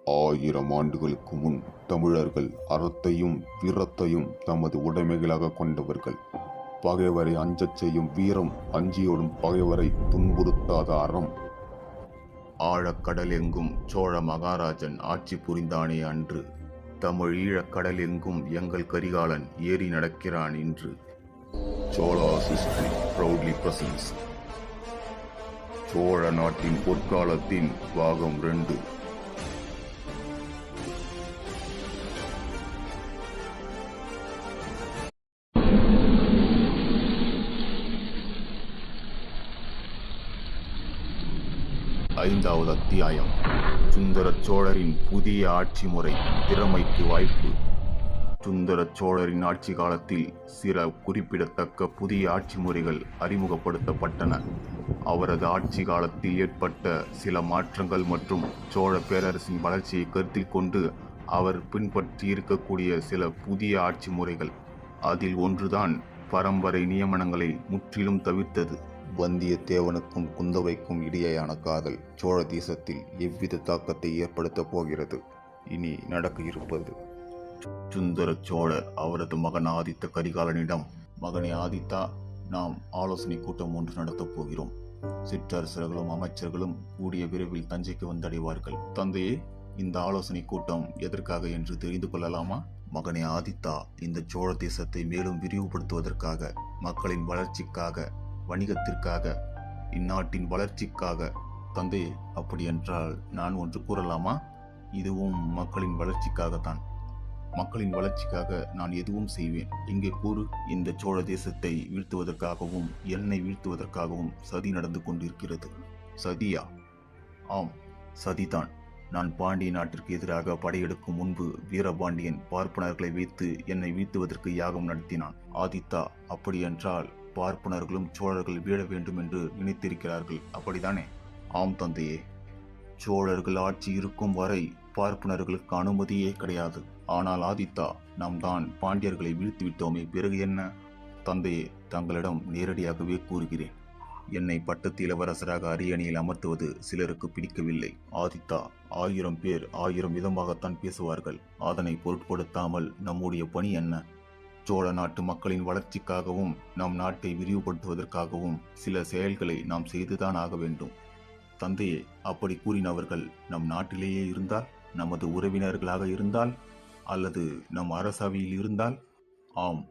1000 ஆண்டுகளுக்கு முன் தமிழர்கள் அறத்தையும் வீரத்தையும் தமது உடைமைகளாக கொண்டவர்கள். பகைவரை அஞ்சச் செய்யும் வீரம், அஞ்சியோடும் பகைவரை துன்புறுத்தாத அறம். ஆழக்கடல் எங்கும் சோழ மகாராஜன் ஆட்சி புரிந்தானே அன்று, தமிழ் ஈழக்கடல் எங்கும் எங்கள் கரிகாலன் ஏறி நடக்கிறான் இன்று. Chola's history proudly presents Chola நாட்டின் பொற்காலத்தின் பாகம் 2. ஐந்தாவது அத்தியாயம். சுந்தர சோழரின் புதிய ஆட்சி முறை, திறமைக்கு வாய்ப்பு. சுந்தர சோழரின் ஆட்சி காலத்தில் சில குறிப்பிடத்தக்க புதிய ஆட்சி முறைகள் அறிமுகப்படுத்தப்பட்டன. அவரது ஆட்சி காலத்தில் ஏற்பட்ட சில மாற்றங்கள் மற்றும் சோழ பேரரசின் வளர்ச்சியை கருத்தில் கொண்டு அவர் பின்பற்றி இருக்கக்கூடிய சில புதிய ஆட்சி முறைகள். அதில் ஒன்றுதான் பரம்பரை நியமனங்களை முற்றிலும் தவிர்த்தது. வந்தியத்தேவனுக்கும் குந்தவைக்கும் இடையேயான காதல் சோழ தேசத்தில் எவ்வித தாக்கத்தை ஏற்படுத்தப் போகிறது? இனி நடக்க இருப்பது. சுந்தர சோழர் அவரது மகன் ஆதித்த கரிகாலனிடம், மகனே ஆதித்தா, நாம் ஆலோசனை கூட்டம் ஒன்று நடத்தப் போகிறோம். சிற்றரசர்களும் அமைச்சர்களும் கூடிய விரைவில் தஞ்சைக்கு வந்தடைவார்கள். தந்தையே, இந்த ஆலோசனை கூட்டம் எதற்காக என்று தெரிந்து கொள்ளலாமா? மகனே ஆதித்தா, இந்த சோழ தேசத்தை மேலும் விரிவுபடுத்துவதற்காக, மக்களின் வளர்ச்சிக்காக, வணிகத்திற்காக, இந்நாட்டின் வளர்ச்சிக்காக. தந்தையே, அப்படி என்றால் நான் ஒன்று கூறலாமா? இதுவும் மக்களின் வளர்ச்சிக்காகத்தான். மக்களின் வளர்ச்சிக்காக நான் எதுவும் செய்வேன். இங்கே கூறு. இந்த சோழ தேசத்தை வீழ்த்துவதற்காகவும் என்னை வீழ்த்துவதற்காகவும் சதி நடந்து கொண்டிருக்கிறது. சதியா? ஆம், சதிதான். நான் பாண்டிய நாட்டிற்கு எதிராக படையெடுக்கும் முன்பு வீரபாண்டியன் பார்ப்பனர்களை வைத்து என்னை வீழ்த்துவதற்கு யாகம் நடத்தினான். ஆதித்தா, அப்படியென்றால் பார்ப்பனர்களும் சோழர்கள் வீழ வேண்டும் என்று நினைத்திருக்கிறார்கள், அப்படித்தானே? ஆம் தந்தையே. சோழர்கள் ஆட்சி இருக்கும் வரை பார்ப்பனர்களுக்கு அனுமதியே கிடையாது. ஆனால் ஆதித்தா, நாம் தான் பாண்டியர்களை வீழ்த்திவிட்டோமே, பிறகு என்ன? தந்தையே, தங்களிடம் நேரடியாகவே கூறுகிறேன். என்னை பட்டத்து இளவரசராக அரியணையில் அமர்த்துவது சிலருக்கு பிடிக்கவில்லை. ஆதித்தா, 1000 பேர் 1000 விதமாகத்தான் பேசுவார்கள். அதனை பொருட்படுத்தாமல் நம்முடைய பணி என்ன? சோழ நாட்டு மக்களின் வளர்ச்சிக்காகவும் நம் நாட்டை விரிவுபடுத்துவதற்காகவும் சில செயல்களை நாம் செய்துதான் ஆக வேண்டும். தந்தையே, அப்படி கூறினவர்கள் நம் நாட்டிலேயே இருந்தால், நமது உறவினர்களாக இருந்தால், அல்லது நம் அரசவையில் இருந்தால்? ஆம்,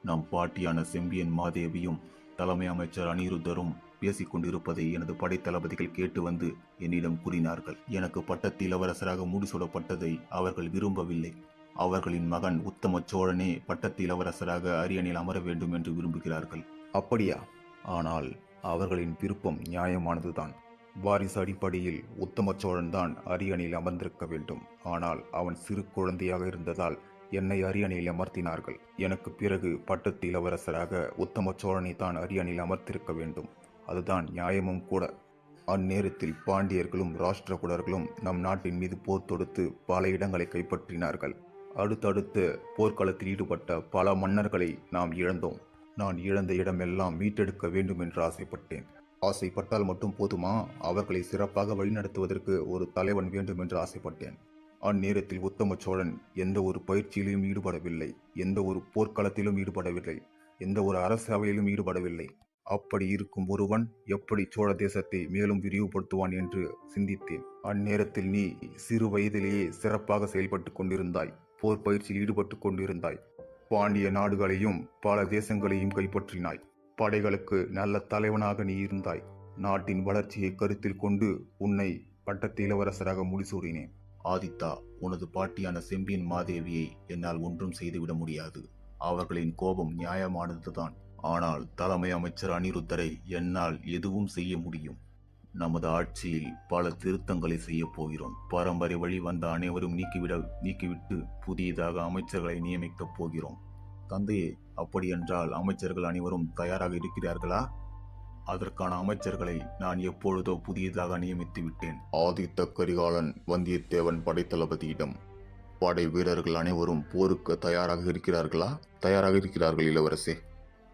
நம் பாட்டியான செம்பியன் மாதேவியும் தலைமை அமைச்சர் அனிருத்தரும் பேசிக் கொண்டிருப்பதை எனது படைத்தளபதிகள் கேட்டு வந்து என்னிடம் கூறினார்கள். எனக்கு பட்டத்து இளவரசராக முடிசூடப்பட்டதை அவர்கள் விரும்பவில்லை. அவர்களின் மகன் உத்தம சோழனே பட்டத்து இளவரசராக அரியணையில் அமர வேண்டும் என்று விரும்புகிறார்கள். அப்படியா? ஆனால் அவர்களின் விருப்பம் நியாயமானதுதான். வாரிசு அடிப்படையில் உத்தம சோழன் தான் அரியணையில் அமர்ந்திருக்க வேண்டும். ஆனால் அவன் சிறு குழந்தையாக இருந்ததால் என்னை அரியணையில் அமர்த்தினார்கள். எனக்கு பிறகு பட்டத்து இளவரசராக உத்தம சோழனை தான் அரியணையில் அமர்த்திருக்க வேண்டும். அதுதான் நியாயமும் கூட. அந்நேரத்தில் பாண்டியர்களும் ராஷ்டிரகூடர்களும் நம் நாட்டின் மீது போர் தொடுத்து பல இடங்களை கைப்பற்றினார்கள். அடுத்தடுத்து போர்க்களத்தில் ஈடுபட்ட பல மன்னர்களை நாம் இழந்தோம். நான் இழந்த இடமெல்லாம் மீட்டெடுக்க வேண்டும் என்று ஆசைப்பட்டேன். ஆசைப்பட்டால் மட்டும் போதுமா? அவர்களை சிறப்பாக வழிநடத்துவதற்கு ஒரு தலைவன் வேண்டும் என்று ஆசைப்பட்டேன். அந்நேரத்தில் உத்தம சோழன் எந்த ஒரு பயிற்சியிலும் ஈடுபடவில்லை, எந்த ஒரு போர்க்களத்திலும் ஈடுபடவில்லை, எந்த ஒரு அரசவையிலும் ஈடுபடவில்லை. அப்படி இருக்கும் ஒருவன் எப்படி சோழ தேசத்தை மேலும் விரிவுபடுத்துவான் என்று சிந்தித்தேன். அந்நேரத்தில் நீ சிறு வயதிலேயே சிறப்பாக செயல்பட்டு கொண்டிருந்தாய். போர் பயிற்சியில் ஈடுபட்டு கொண்டிருந்தாய். பாண்டிய நாடுகளையும் பல தேசங்களையும் கைப்பற்றினாய். படைகளுக்கு நல்ல தலைவனாக நீ இருந்தாய். நாட்டின் வளர்ச்சியை கருத்தில் கொண்டு உன்னை பட்டத்து இளவரசராக முடிசூடினேன். ஆதித்தா, உனது பாட்டியான செம்பியன் மாதேவியை என்னால் ஒன்றும் செய்துவிட முடியாது. அவர்களின் கோபம் நியாயமானதுதான். ஆனால் தலைமை அமைச்சர் அனிருத்தரை என்னால் எதுவும் செய்ய முடியும். நமது ஆட்சியில் பல திருத்தங்களை செய்ய போகிறோம். பரம்பரை வழி வந்த அனைவரும் நீக்கிவிட்டு புதியதாக அமைச்சர்களை நியமிக்கப் போகிறோம். தந்தையே, அப்படியென்றால் அமைச்சர்கள் அனைவரும் தயாராக இருக்கிறார்களா? அதற்கான அமைச்சர்களை நான் எப்பொழுதோ புதியதாக நியமித்து விட்டேன். ஆதித்த கரிகாலன் வந்தியத்தேவன் படைத்தளபதியிடம், படை வீரர்கள் அனைவரும் போருக்கு தயாராக இருக்கிறார்களா? தயாராக இருக்கிறார்கள் இளவரசே.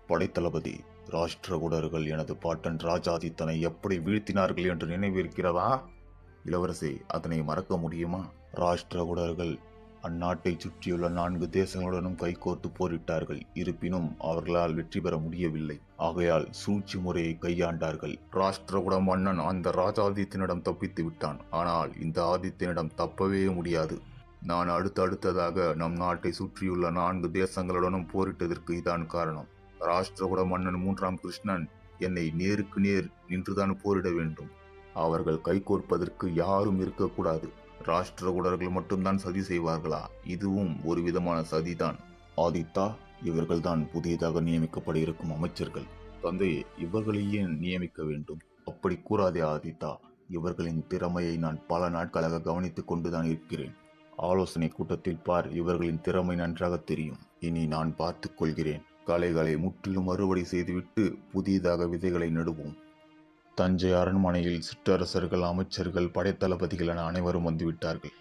படைத்தளபதி, ராஷ்டிரகூடர்கள் எனது பாட்டன் ராஜாதித்தனை எப்படி வீழ்த்தினார்கள் என்று நினைவிருக்கிறதா? இளவரசே, அதனை மறக்க முடியுமா? ராஷ்டிரகூடர்கள் அந்நாட்டை சுற்றியுள்ள 4 தேசங்களுடனும் கைகோர்த்து போரிட்டார்கள். இருப்பினும் அவர்களால் வெற்றி பெற முடியவில்லை. ஆகையால் சூழ்ச்சி முறையை கையாண்டார்கள். ராஷ்டிரகூட மன்னன் அந்த ராஜாதித்யனிடம் தப்பித்து விட்டான். ஆனால் இந்த ஆதித்யனிடம் தப்பவே முடியாது. நான் அடுத்ததாக நம் நாட்டை சுற்றியுள்ள 4 தேசங்களுடனும் போரிட்டதற்கு இதான் காரணம். ராஷ்டிரகூட மன்னன் 3ஆம் கிருஷ்ணன் என்னை நேருக்கு நேர் நின்றுதான் போரிட வேண்டும். அவர்கள் கைகோர்ப்பதற்கு யாரும் இருக்கக்கூடாது. ராஷ்டிரகூடர்கள் மட்டும்தான் சதி செய்வார்களா? இதுவும் ஒரு விதமான சதிதான். ஆதித்தா, இவர்கள்தான் புதியதாக நியமிக்கப்பட இருக்கும் அமைச்சர்கள். தந்தையே, இவர்களை ஏன் நியமிக்க வேண்டும்? அப்படி கூறாதே ஆதித்தா. இவர்களின் திறமையை நான் பல நாட்களாக கவனித்துக் கொண்டுதான் இருக்கிறேன். ஆலோசனை கூட்டத்தில் பார், இவர்களின் திறமை நன்றாக தெரியும். இனி நான் பார்த்துக் கொள்கிறேன். களைகளை முற்றிலும் அறுவடை செய்துவிட்டு புதியதாக விதைகளை நடுவோம். தஞ்சை அரண்மனையில் சிற்றரசர்கள், அமைச்சர்கள், படைத்தளபதிகள் என அனைவரும் வந்துவிட்டார்கள்.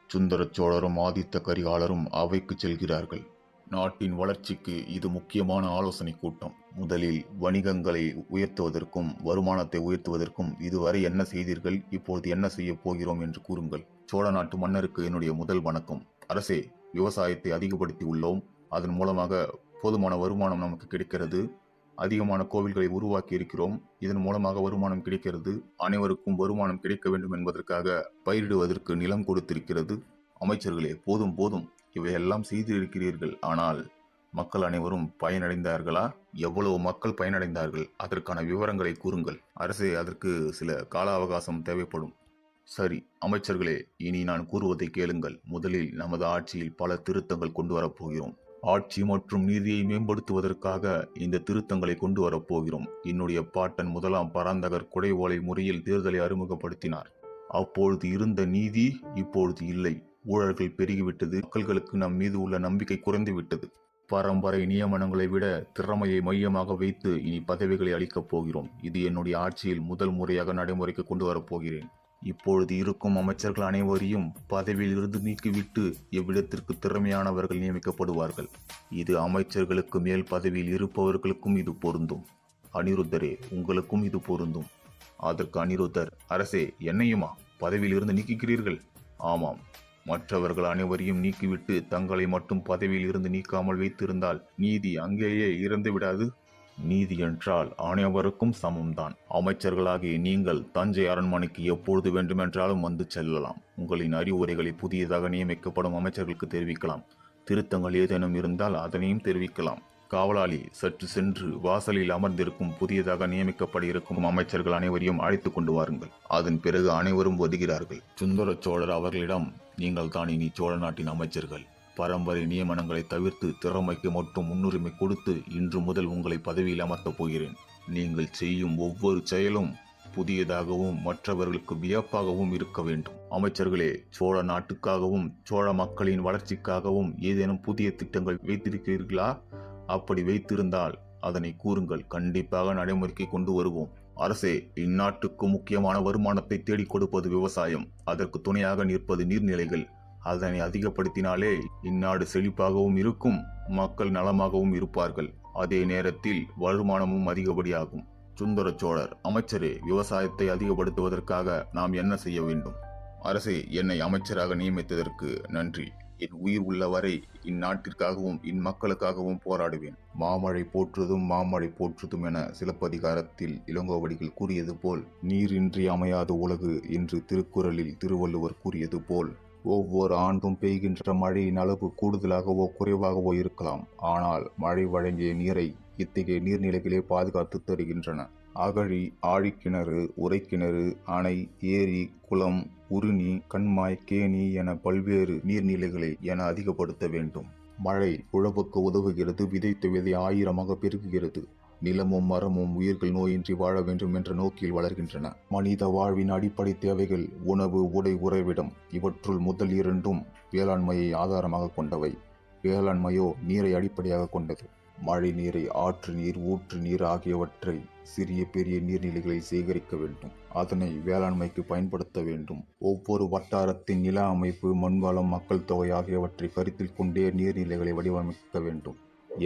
சுந்தர சோழரும் ஆதித்த கரிகாலரும் அவைக்கு செல்கிறார்கள். நாட்டின் வளர்ச்சிக்கு இது முக்கியமான ஆலோசனை கூட்டம். முதலில் வணிகங்களை உயர்த்துவதற்கும் வருமானத்தை உயர்த்துவதற்கும் இதுவரை என்ன செய்தீர்கள், இப்பொழுது என்ன செய்ய போகிறோம் என்று கூறுங்கள். சோழ நாட்டு மன்னருக்கு என்னுடைய முதல் வணக்கம். அரசே, விவசாயத்தை அதிகப்படுத்தி உள்ளோம். அதன் மூலமாக போதுமான வருமானம் நமக்கு கிடைக்கிறது. அதிகமான கோவில்களை உருவாக்கி இருக்கிறோம். இதன் மூலமாக வருமானம் கிடைக்கிறது. அனைவருக்கும் வருமானம் கிடைக்க வேண்டும் என்பதற்காக பயிரிடுவதற்கு நிலம் கொடுத்திருக்கிறது. அமைச்சர்களே, போதும் போதும், இவையெல்லாம் செய்திருக்கிறீர்கள். ஆனால் மக்கள் அனைவரும் பயனடைந்தார்களா? எவ்வளவு மக்கள் பயனடைந்தார்கள்? அதற்கான விவரங்களை கூறுங்கள். அரசே, அதற்கு சில கால அவகாசம் தேவைப்படும். சரி அமைச்சர்களே, இனி நான் கூறுவதை கேளுங்கள். முதலில் நமது ஆட்சியில் பல திருத்தங்கள் கொண்டு வரப்போகிறோம். ஆட்சி மற்றும் நீதியை மேம்படுத்துவதற்காக இந்த திருத்தங்களை கொண்டு வரப்போகிறோம். என்னுடைய பாட்டன் 1ஆம் பராந்தகர் குடைவோலை முறையில் தேர்தலை அறிமுகப்படுத்தினார். அப்பொழுது இருந்த நீதி இப்பொழுது இல்லை. ஊழல்கள் பெருகிவிட்டது. மக்களுக்கு நம் மீது உள்ள நம்பிக்கை குறைந்துவிட்டது. பரம்பரை நியமனங்களை விட திறமையை மையமாக வைத்து இனி பதவிகளை அளிக்கப் போகிறோம். இது என்னுடைய ஆட்சியில் முதல் முறையாக நடைமுறைக்கு கொண்டு வரப்போகிறேன். இப்பொழுது இருக்கும் அமைச்சர்கள் அனைவரையும் பதவியில் இருந்து நீக்கிவிட்டு எவ்விடத்திற்கு திறமையானவர்கள் நியமிக்கப்படுவார்கள். இது அமைச்சர்களுக்கு மேல் பதவியில் இருப்பவர்களுக்கும் இது பொருந்தும். அனிருத்தரே, உங்களுக்கும் இது பொருந்தும். அதற்கு அனிருத்தர், அரசே, என்னையுமா பதவியில் இருந்து நீக்குகிறீர்கள்? ஆமாம், மற்றவர்கள் அனைவரையும் நீக்கிவிட்டு தங்களை மட்டும் பதவியில் இருந்து நீக்காமல் வைத்திருந்தால் நீதி அங்கேயே இறந்து விடாது? நீதி என்றால் அனைவருக்கும் சமம்தான். அமைச்சர்களாகிய நீங்கள் தஞ்சை அரண்மனைக்கு எப்பொழுது வேண்டுமென்றாலும் வந்து செல்லலாம். உங்களின் அறிவுரைகளை புதியதாக நியமிக்கப்படும் அமைச்சர்களுக்கு தெரிவிக்கலாம். திருத்தங்கள் ஏதேனும் இருந்தால் அதனையும் தெரிவிக்கலாம். காவலாளி, சற்று சென்று வாசலில் அமர்ந்திருக்கும் புதியதாக நியமிக்கப்பட இருக்கும் அமைச்சர்கள் அனைவரையும் அழைத்து கொண்டு வாருங்கள். அதன் பிறகு அனைவரும் வருகிறார்கள். சுந்தர சோழர் அவர்களிடம், நீங்கள் தான் இனி சோழ நாட்டின் அமைச்சர்கள். பரம்பரை நியமனங்களை தவிர்த்து திறமைக்கு மட்டும் முன்னுரிமை கொடுத்து இன்று முதல் உங்களை பதவியில் அமர்த்தப் போகிறேன். நீங்கள் செய்யும் ஒவ்வொரு செயலும் புதியதாகவும் மற்றவர்களுக்கு வியப்பாகவும் இருக்க வேண்டும். அமைச்சர்களே, சோழ நாட்டுக்காகவும் சோழ மக்களின் வளர்ச்சிக்காகவும் ஏதேனும் புதிய திட்டங்கள் வைத்திருக்கிறீர்களா? அப்படி வைத்திருந்தால் அதனை கூறுங்கள். கண்டிப்பாக நடைமுறைக்கு கொண்டு வருவோம். அரசே, இந்நாட்டுக்கு முக்கியமான வருமானத்தை தேடிக் கொடுப்பது விவசாயம். அதற்கு துணையாக நிற்பது நீர்நிலைகள். அதனை அதிகப்படுத்தினாலே இந்நாடு செழிப்பாகவும் இருக்கும், மக்கள் நலமாகவும் இருப்பார்கள். அதே நேரத்தில் வருமானமும் அதிகப்படியாகும். சுந்தர சோழர், அமைச்சரே, விவசாயத்தை அதிகப்படுத்துவதற்காக நாம் என்ன செய்ய வேண்டும்? அரசே, என்னை அமைச்சராக நியமித்ததற்கு நன்றி. என் உயிர் உள்ளவரை இந்நாட்டிற்காகவும் இம்மக்களுக்காகவும் போராடுவேன். மாமழை போற்றுதும் மாமழை போற்றுதும் என சிலப்பதிகாரத்தில் இளங்கோவடிகள் கூறியது போல், நீரின்றி அமையாத உலகு என்று திருக்குறளில் திருவள்ளுவர் கூறியது போல், ஒவ்வொரு ஆண்டும் பெய்கின்ற மழையின் அளவு கூடுதலாகவோ குறைவாகவோ இருக்கலாம். ஆனால் மழை வழங்கிய நீரை இத்தகைய நீர்நிலைகளே பாதுகாத்து தருகின்றன. அகழி, ஆழிக்கிணறு, உறைக்கிணறு, அணை, ஏரி, குளம், உருணி, கண்மாய், கேணி என பல்வேறு நீர்நிலைகளை என அதிகப்படுத்த வேண்டும். மழை உழவுக்கு உதவுகிறது. விதைத்த விதை 1000ஆக பெருகுகிறது. நிலமும் மரமும் உயிர்கள் நோயின்றி வாழ வேண்டும் என்ற நோக்கில் வளர்கின்றன. மனித வாழ்வின் அடிப்படை தேவைகள் உணவு, உடை, உறைவிடம். இவற்றுள் முதல் இரண்டும் வேளாண்மையை ஆதாரமாக கொண்டவை. வேளாண்மையோ நீரை அடிப்படையாக கொண்டது. மழை நீரை ஆற்று நீர், ஊற்று நீர் ஆகியவற்றை சிறிய பெரிய நீர்நிலைகளில் சேகரிக்க வேண்டும். அதனை வேளாண்மைக்கு பயன்படுத்த வேண்டும். ஒவ்வொரு வட்டாரத்தின் நில அமைப்பு, மண்வளம், மக்கள் தொகை ஆகியவற்றை கருத்தில் கொண்டே நீர்நிலைகளை வடிவமைக்க வேண்டும்.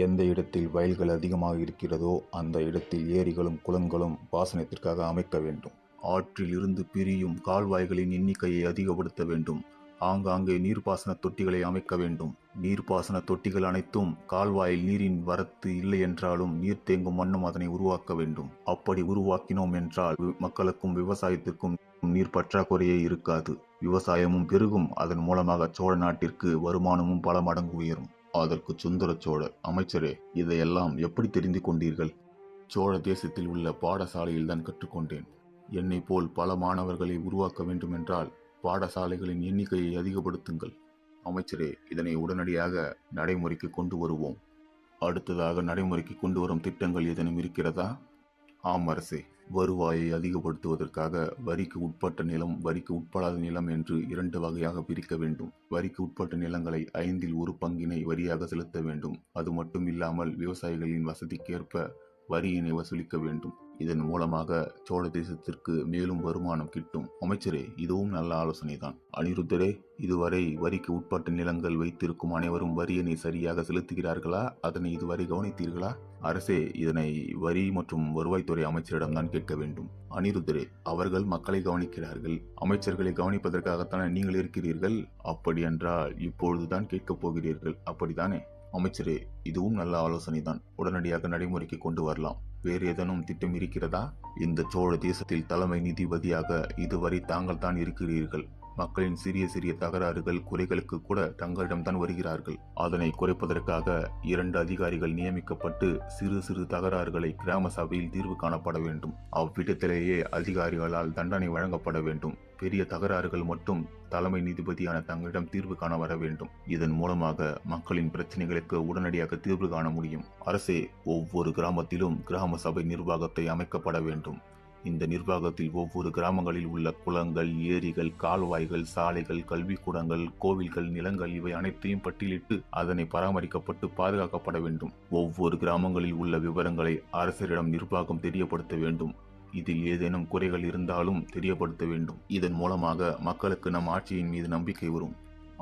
எந்த இடத்தில் வயல்கள் அதிகமாக இருக்கிறதோ அந்த இடத்தில் ஏரிகளும் குளங்களும் பாசனத்திற்காக அமைக்க வேண்டும். ஆற்றில் இருந்து பிரியும் கால்வாய்களின் எண்ணிக்கையை அதிகப்படுத்த வேண்டும். ஆங்காங்கே நீர்ப்பாசன தொட்டிகளை அமைக்க வேண்டும். நீர்ப்பாசன தொட்டிகள் அனைத்தும் கால்வாயில் நீரின் வரத்து இல்லை என்றாலும் நீர் தேங்கும் வண்ணம் அதனை உருவாக்க வேண்டும். அப்படி உருவாக்கினோம் என்றால் மக்களுக்கும் விவசாயத்திற்கும் நீர் பற்றாக்குறையே இருக்காது. விவசாயமும் பெருகும். அதன் மூலமாக சோழ நாட்டிற்கு வருமானமும் பல மடங்கு உயரும். அதற்கு சுந்தர சோழர், அமைச்சரே, இதையெல்லாம் எப்படி தெரிந்து கொண்டீர்கள்? சோழ தேசத்தில் உள்ள பாடசாலையில் தான் கற்றுக்கொண்டேன். என்னை போல் பல மாணவர்களை உருவாக்க வேண்டுமென்றால் பாடசாலைகளின் எண்ணிக்கையை அதிகப்படுத்துங்கள். அமைச்சரே, இதனை உடனடியாக நடைமுறைக்கு கொண்டு வருவோம். அடுத்ததாக நடைமுறைக்கு கொண்டு வரும் திட்டங்கள் ஏதேனும் இருக்கிறதா? ஆம் அரசே, வருவாயை அதிகப்படுத்துவதற்காக வரிக்கு உட்பட்ட நிலம், வரிக்கு உட்படாத நிலம் என்று 2 வகையாக பிரிக்க வேண்டும். வரிக்கு உட்பட்ட நிலங்களை 5 1 பங்கினை வரியாக செலுத்த வேண்டும். அது மட்டும் இல்லாமல் விவசாயிகளின் வசதிக்கேற்ப வரியினை வசூலிக்க வேண்டும். இதன் மூலமாக சோழ தேசத்திற்கு மேலும் வருமானம் கிட்டும். அமைச்சரே, இதுவும் நல்ல ஆலோசனைதான். அனிருத்தரே, இதுவரை வரிக்கு உட்பட்ட நிலங்கள் வைத்திருக்கும் அனைவரும் வரியினை சரியாக செலுத்துகிறார்களா? அதனை இதுவரை கவனித்தீர்களா? அரசே, இதனை வரி மற்றும் வருவாய்த்துறை அமைச்சரிடம்தான் கேட்க வேண்டும். அனிருத்தரே, அவர்கள் மக்களை கவனிக்கிறார்கள். அமைச்சர்களை கவனிப்பதற்காகத்தானே நீங்கள் இருக்கிறீர்கள். அப்படி என்றால் இப்பொழுதுதான் கேட்கப் போகிறீர்கள், அப்படித்தானே? அமைச்சரே, இதுவும் நல்ல ஆலோசனைதான். உடனடியாக நடைமுறைக்கு கொண்டு வரலாம். வேறு ஏதேனும் திட்டம் இருக்கிறதா? இந்த சோழ தேசத்தில் தலைமை நீதிபதியாக இதுவரை தாங்கள் தான் இருக்கிறீர்கள். மக்களின் சிறிய சிறிய தகராறுகள், குறைகளுக்கு கூட தங்களிடம்தான் வருகிறார்கள். அதனை குறைப்பதற்காக 2 அதிகாரிகள் நியமிக்கப்பட்டு சிறு சிறு தகராறுகளை கிராம சபையில் தீர்வு காணப்பட வேண்டும். அவ்விடத்திலேயே அதிகாரிகளால் தண்டனை வழங்கப்பட வேண்டும். பெரிய தகராறுகள் மட்டும் தலைமை நீதிபதியான தங்களிடம் தீர்வு காண வர வேண்டும். இதன் மூலமாக மக்களின் பிரச்சனைகளுக்கு உடனடியாக தீர்வு காண முடியும். அரசே, ஒவ்வொரு கிராமத்திலும் கிராம சபை நிர்வாகத்தை அமைக்கப்பட வேண்டும். இந்த நிர்வாகத்தில் ஒவ்வொரு கிராமங்களில் உள்ள குளங்கள், ஏரிகள், கால்வாய்கள், சாலைகள், கல்விக்கூடங்கள், கோவில்கள், நிலங்கள் இவை அனைத்தையும் பட்டியலிட்டு அதனை பராமரிக்கப்பட்டு பாதுகாக்கப்பட வேண்டும். ஒவ்வொரு கிராமங்களில் உள்ள விவரங்களை அரசரிடம் நிர்வாகம் தெரியப்படுத்த வேண்டும். இதில் ஏதேனும் குறைகள் இருந்தாலும் தெரியப்படுத்த வேண்டும். இதன் மூலமாக மக்களுக்கு நம் ஆட்சியின் மீது நம்பிக்கை வரும்.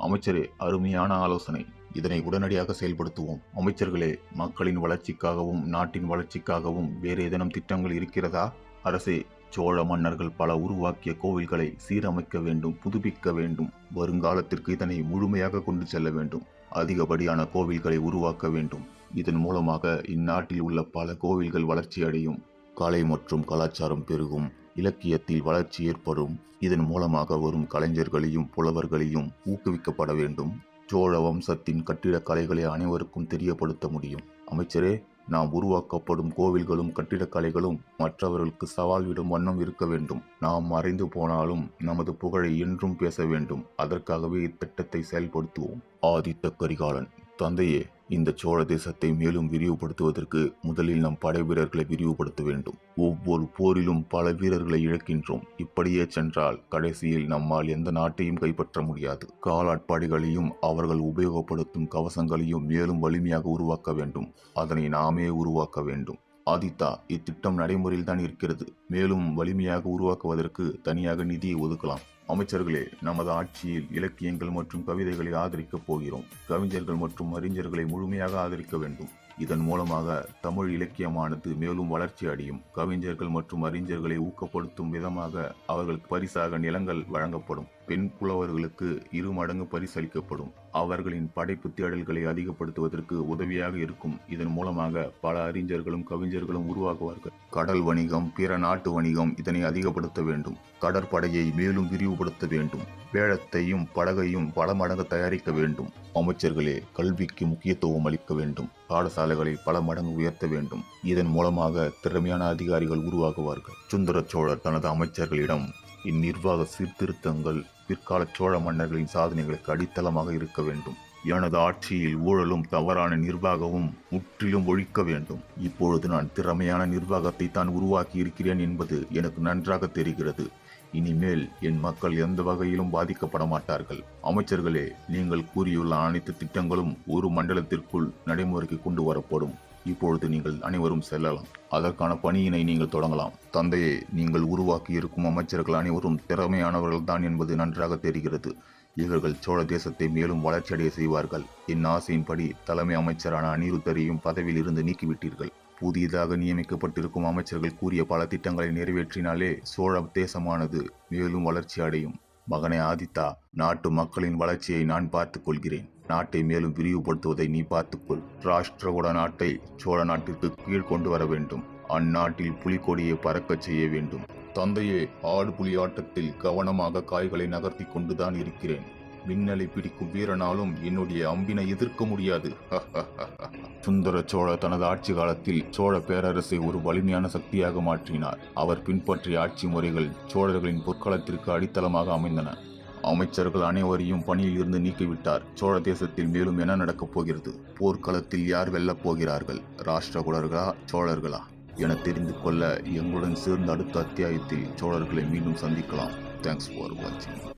அமைச்சரே, அருமையான ஆலோசனை. இதனை உடனடியாக செயல்படுத்துவோம். அமைச்சர்களே, மக்களின் வளர்ச்சிக்காகவும் நாட்டின் வளர்ச்சிக்காகவும் வேறு ஏதேனும் திட்டங்கள் இருக்கிறதா? அரசே, சோழ மன்னர்கள் பல உருவாக்கிய கோவில்களை சீரமைக்க வேண்டும், புதுப்பிக்க வேண்டும். வருங்காலத்திற்கு இதனை முழுமையாக கொண்டு செல்ல வேண்டும். அதிகப்படியான கோவில்களை உருவாக்க வேண்டும். இதன் மூலமாக இந்நாட்டில் உள்ள பல கோவில்கள் வளர்ச்சி அடையும். கலை மற்றும் கலாச்சாரம் பெருகும். இலக்கியத்தில் வளர்ச்சி ஏற்படும். இதன் மூலமாக வரும் கலைஞர்களையும் புலவர்களையும் ஊக்குவிக்கப்பட வேண்டும். சோழ வம்சத்தின் கட்டிடக்கலைகளை அனைவருக்கும் தெரியப்படுத்த முடியும். அமைச்சரே, நாம் உருவாக்கப்படும் கோவில்களும் கட்டிடக்கலைகளும் மற்றவர்களுக்கு சவால் விடும் வண்ணம் இருக்க வேண்டும். நாம் மறைந்து போனாலும் நமது புகழை என்றும் பேச வேண்டும். அதற்காகவே இத்திட்டத்தை செயல்படுத்துவோம். ஆதித்த கரிகாலன், தந்தையே, இந்த சோழ தேசத்தை மேலும் விரிவுபடுத்துவதற்கு முதலில் நம் படை வீரர்களை விரிவுபடுத்த வேண்டும். ஒவ்வொரு போரிலும் பல வீரர்களை இழக்கின்றோம். இப்படியே சென்றால் கடைசியில் நம்மால் எந்த நாட்டையும் கைப்பற்ற முடியாது. காலாட்படைகளையும் அவர்கள் உபயோகப்படுத்தும் கவசங்களையும் மேலும் வலிமையாக உருவாக்க வேண்டும். அதனை நாமே உருவாக்க வேண்டும். ஆதித்தா, இத்திட்டம் நடைமுறையில் தான் இருக்கிறது. மேலும் வலிமையாக உருவாக்குவதற்கு தனியாக நிதியை ஒதுக்கலாம். அமைச்சர்களே, நமது ஆட்சியில் இலக்கியங்கள் மற்றும் கவிதைகளை ஆதரிக்கப் போகிறோம். கவிஞர்கள் மற்றும் அறிஞர்களை முழுமையாக ஆதரிக்க வேண்டும். இதன் மூலமாக தமிழ் இலக்கியமானது மேலும் வளர்ச்சி அடையும். கவிஞர்கள் மற்றும் அறிஞர்களை ஊக்கப்படுத்தும் விதமாக அவர்களுக்கு பரிசாக நிலங்கள் வழங்கப்படும். பெண் புலவர்களுக்கு 2 மடங்கு பரிசளிக்கப்படும். அவர்களின் படைப்பு தேடல்களை அதிகப்படுத்துவதற்கு உதவியாக இருக்கும். இதன் மூலமாக பல அறிஞர்களும் கவிஞர்களும் உருவாகுவார்கள். கடல் வணிகம், பிற நாட்டு வணிகம் இதனை அதிகப்படுத்த வேண்டும். கடற்படையை மேலும் விரிவுபடுத்த வேண்டும். வேளத்தையும் படகையும் பல மடங்கு தயாரிக்க வேண்டும். அமைச்சர்களே, கல்விக்கு முக்கியத்துவம் அளிக்க வேண்டும். பாடசாலைகளை பல மடங்கு உயர்த்த வேண்டும். இதன் மூலமாக திறமையான அதிகாரிகள் உருவாகுவார்கள். சுந்தர சோழர் தனது அமைச்சர்களிடம், இந்நிர்வாக சீர்திருத்தங்கள் பிற்கால சோழ மன்னர்களின் சாதனைகளுக்கு அடித்தளமாக இருக்க வேண்டும். எனது ஆட்சியில் ஊழலும் தவறான நிர்வாகமும் முற்றிலும் ஒழிக்க வேண்டும். இப்பொழுது நான் திறமையான நிர்வாகத்தை தான் உருவாக்கி இருக்கிறேன் என்பது எனக்கு நன்றாக தெரிகிறது. இனிமேல் என் மக்கள் எந்த வகையிலும் பாதிக்கப்பட மாட்டார்கள். அமைச்சர்களே, நீங்கள் கூறியுள்ள அனைத்து திட்டங்களும் ஒரு மண்டலத்திற்குள் நடைமுறைக்கு கொண்டு வரப்படும். இப்பொழுது நீங்கள் அனைவரும் செல்லலாம். அதற்கான பணியினை நீங்கள் தொடங்கலாம். தந்தையே, நீங்கள் உருவாக்கி இருக்கும் அமைச்சர்கள் அனைவரும் திறமையானவர்கள் தான் என்பது நன்றாக தெரிகிறது. இவர்கள் சோழ தேசத்தை மேலும் வளர்ச்சியடைய செய்வார்கள். என் ஆசையின்படி தலைமை அமைச்சரான அனிருத்தரையும் பதவியில் இருந்து நீக்கிவிட்டீர்கள். புதிதாக நியமிக்கப்பட்டிருக்கும் அமைச்சர்கள் கூறிய பல திட்டங்களை நிறைவேற்றினாலே சோழ தேசமானது மேலும் வளர்ச்சி அடையும். மகனே ஆதித்தா, நாட்டு மக்களின் வளர்ச்சியை நான் பார்த்துக் கொள்கிறேன். நாட்டை மேலும் விரிவுபடுத்துவதை நீ பார்த்துக்கொள். ராஷ்டிரகூட நாட்டை சோழ நாட்டிற்கு கீழ் கொண்டு வர வேண்டும். அந்நாட்டில் புலிகொடியை பறக்கச் செய்ய வேண்டும். தந்தையே, ஆடு புலி ஆட்டத்தில் கவனமாக காய்களை நகர்த்தி கொண்டுதான் இருக்கிறேன். மின்னலை பிடிக்கும் வீரனாலும் என்னுடைய அம்பினை எதிர்க்க முடியாது. சுந்தர சோழர் தனது ஆட்சி காலத்தில் சோழ பேரரசை ஒரு வலிமையான சக்தியாக மாற்றினார். அவர் பின்பற்றிய ஆட்சி முறைகள் சோழர்களின் பொற்காலத்திற்கு அடித்தளமாக அமைந்தன. அமைச்சர்கள் அனைவரையும் பணியில் இருந்து நீக்கிவிட்டார். சோழ தேசத்தில் மேலும் என்ன நடக்கப் போகிறது? போர்க்களத்தில் யார் வெல்லப் போகிறார்கள்? ராஷ்டிரகூடர்களா, சோழர்களா என தெரிந்து கொள்ள எங்களுடன் சேர்ந்த அடுத்த அத்தியாயத்தில் சோழர்களை மீண்டும் சந்திக்கலாம். தேங்க்ஸ் ஃபார் வாட்சிங்.